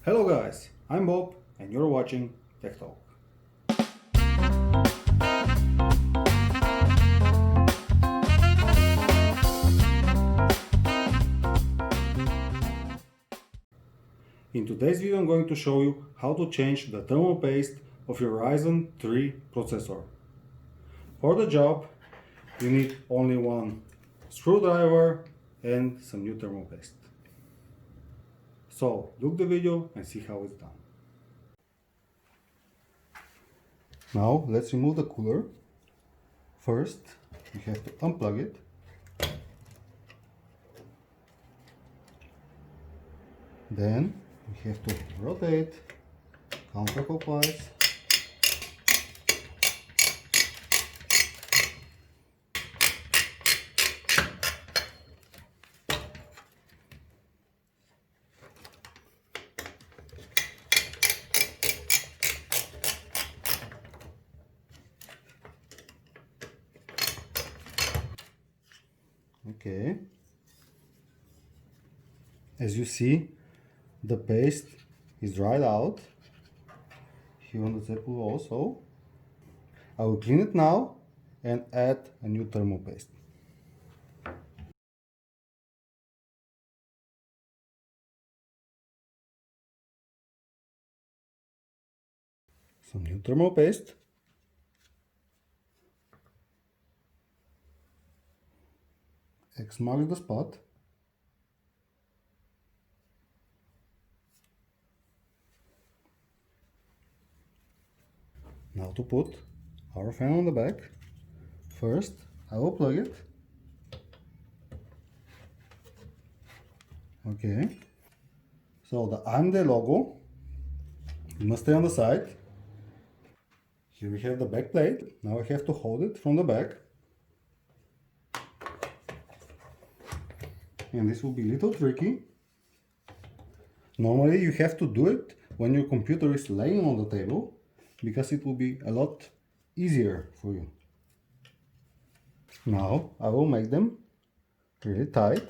Hello guys, I'm Bob and you're watching Tech Talk. In today's video I'm going to show you how to change the thermal paste of your Ryzen 3 processor. For the job you need only one screwdriver and some new thermal paste. So look the video and see how it's done. Now let's remove the cooler. First you have to unplug it. Then we have to rotate counterclockwise. Okay. As you see, the paste is dried out. Here on the table also. I will clean it now and add a new thermal paste. Some new thermal paste. X marks the spot. Now to put our fan on the back. First, I will plug it. Okay. So the AMD logo must stay on the side. Here we have the back plate. Now I have to hold it from the back. And this will be a little tricky. Normally you have to do it when your computer is laying on the table, because it will be a lot easier for you. Now I will make them really tight.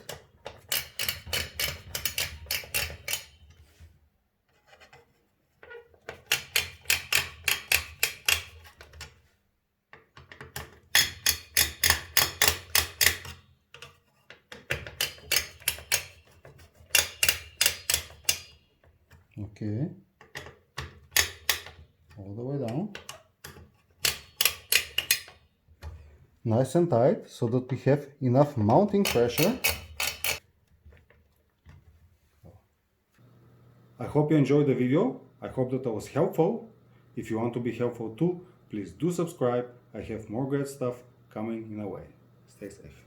Okay, all the way down. Nice and tight, so that we have enough mounting pressure. I hope you enjoyed the video. I hope that I was helpful. If you want to be helpful too, please do subscribe. I have more great stuff coming in a way. Stay safe.